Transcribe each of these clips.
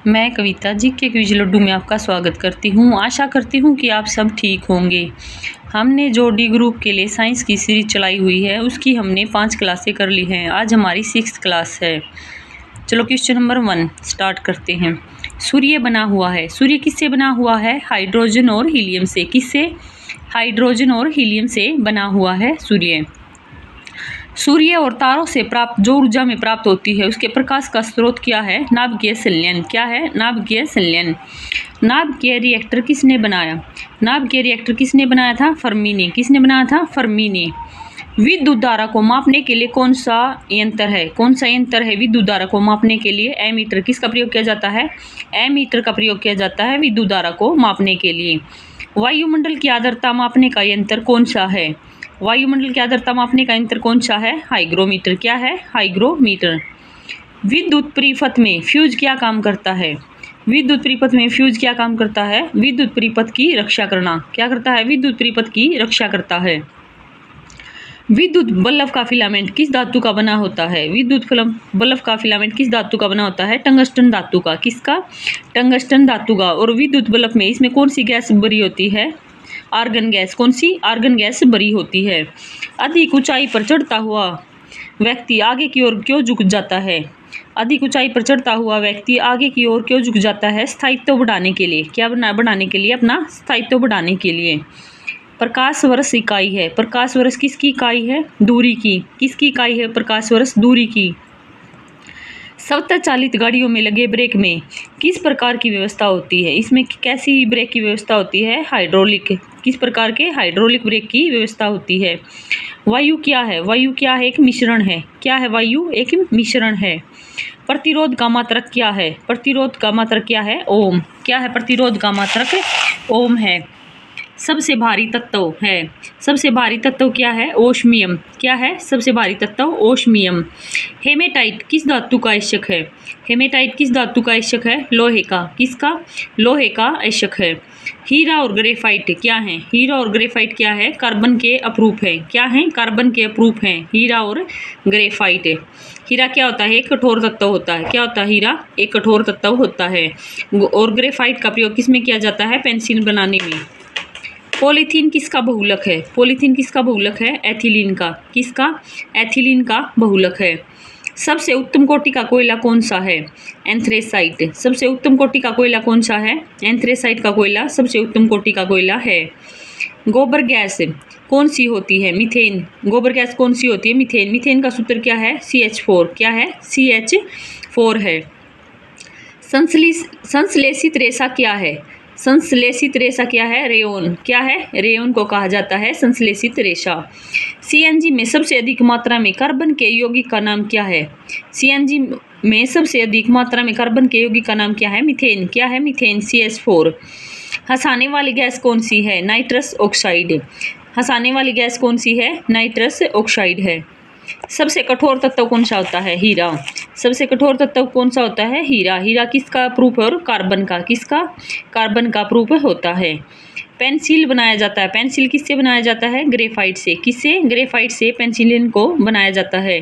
मैं कविता जी के क्विज लड्डू में आपका स्वागत करती हूँ। आशा करती हूँ कि आप सब ठीक होंगे। हमने जो डी ग्रुप के लिए साइंस की सीरीज चलाई हुई है उसकी हमने 5 क्लासें कर ली हैं। आज हमारी 6th क्लास है। चलो क्वेश्चन नंबर 1 स्टार्ट करते हैं। सूर्य बना हुआ है। सूर्य किससे बना हुआ है? हाइड्रोजन और हीलियम से। किससे? हाइड्रोजन और हीलियम से बना हुआ है सूर्य। सूर्य और तारों से प्राप्त जो ऊर्जा में प्राप्त होती है उसके प्रकाश का स्रोत क्या है? नाभिकीय संलयन। क्या है? नाभिकीय संलयन। नाभिकीय रिएक्टर किसने बनाया? नाभिकीय रिएक्टर किसने बनाया था? फर्मी ने। किसने बनाया था? फर्मी ने। विद्युत धारा को मापने के लिए कौन सा यंत्र है? कौन सा यंत्र है विद्युत धारा को मापने के लिए? एमीटर। किसका प्रयोग किया जाता है? एमीटर का प्रयोग किया जाता है विद्युत धारा को मापने के लिए। वायुमंडल की आर्द्रता मापने का यंत्र कौन सा है? वायुमंडल की आर्द्रता मापने का यंत्र कौन सा है? हाइग्रोमीटर। क्या है? हाइग्रोमीटर। विद्युत परिपथ में फ्यूज क्या काम करता है? विद्युत परिपथ में फ्यूज क्या काम करता है? विद्युत परिपथ की रक्षा करना। क्या करता है? विद्युत परिपथ की रक्षा करता है। विद्युत बल्ब का फिलामेंट किस धातु का बना होता है? विद्युत बल्ब का फिलामेंट किस धातु का बना होता है? टंगस्टन धातु का। किसका? टंगस्टन धातु का। और विद्युत बल्ब में इसमें कौन सी गैस भरी होती है? Argon gas. कौन सी? आर्गन गैस भरी होती है। अधिक ऊंचाई पर चढ़ता हुआ व्यक्ति आगे की ओर क्यों झुक जाता है? अधिक ऊंचाई पर चढ़ता हुआ व्यक्ति आगे की ओर क्यों झुक जाता है? स्थायित्व बढ़ाने के लिए। क्या बढ़ाने के लिए? अपना स्थायित्व बढ़ाने के लिए। प्रकाश वर्ष इकाई है। प्रकाश वर्ष किसकी इकाई है? दूरी की। किसकी इकाई है? प्रकाश वर्ष दूरी की। स्वतः चालित गाड़ियों में लगे ब्रेक में किस प्रकार की व्यवस्था होती है? इसमें कैसी ब्रेक की व्यवस्था होती है? हाइड्रोलिक। किस प्रकार के? हाइड्रोलिक ब्रेक की व्यवस्था होती है। वायु क्या है? वायु क्या है? एक मिश्रण है। क्या है? वायु एक मिश्रण है। प्रतिरोध का मात्रक क्या है? प्रतिरोध का मात्रक क्या है? ओम। क्या है? प्रतिरोध का मात्रक ओम है। सबसे भारी तत्व है। सबसे भारी तत्व क्या है? ओस्मियम। क्या है? सबसे भारी तत्व ओस्मियम। हेमेटाइट किस धातु का आयशक है? हेमेटाइट किस धातु का आयशक है? लोहे का। किसका? लोहे का आयशक है। हीरा और ग्रेफाइट क्या है? हीरा और ग्रेफाइट क्या है? कार्बन के अपरूप है। क्या है? कार्बन के अपरूप है हीरा और ग्रेफाइट। हीरा क्या होता है? एक कठोर तत्व होता है। क्या होता है? हीरा एक कठोर तत्व होता है। और ग्रेफाइट का प्रयोग किसमें किया जाता है? पेंसिल बनाने में। पॉलीथीन किसका बहुलक है? पॉलीथीन किसका बहुलक है? एथिलीन का। किसका? एथिलीन का बहुलक है। सबसे उत्तम कोटि का कोयला कौन सा है? एंथ्रेसाइट। सबसे उत्तम कोटि का कोयला कौन सा है? एंथ्रेसाइट का कोयला सबसे उत्तम कोटि का कोयला है। गोबर गैस कौन सी होती है? मीथेन। गोबर गैस कौन सी होती है? मीथेन। मीथेन का सूत्र क्या है? CH4। क्या है? CH4 है। संश्लेषित रेशा क्या है? संश्लेषित रेशा क्या है? रेयोन। क्या है? रेयोन को कहा जाता है संश्लेषित रेशा। CNG में सबसे अधिक मात्रा में कार्बन के यौगिक का नाम क्या है? CNG में सबसे अधिक मात्रा में कार्बन के यौगिक का नाम क्या है? मीथेन। क्या है? मीथेन। CH4। हंसाने वाली गैस कौन सी है? Nitrous oxide. हंसाने वाली गैस कौन सी है? नाइट्रस ऑक्साइड है। सबसे कठोर तत्व कौन सा होता है? हीरा। सबसे कठोर तत्व कौन सा होता है? हीरा। हीरा किसका प्रूफ है? और कार्बन का। किसका? कार्बन का प्रूफ होता है। पेंसिल बनाया जाता है। पेंसिल किससे बनाया जाता है? ग्रेफाइट से। किससे? ग्रेफाइट से पेंसिलिन को बनाया जाता है।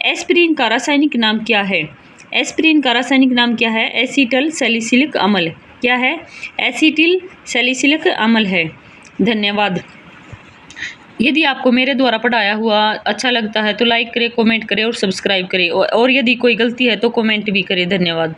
एस्पिरिन का रासायनिक नाम क्या है? एस्पिरिन का रासायनिक नाम क्या है? एसिटिल सैलिसिलिक अम्ल। क्या है? एसिटिल सैलिसिलिक अम्ल है। धन्यवाद। यदि आपको मेरे द्वारा पढ़ाया हुआ अच्छा लगता है तो लाइक करें, कमेंट करें और सब्सक्राइब करें। और यदि कोई गलती है तो कमेंट भी करें। धन्यवाद।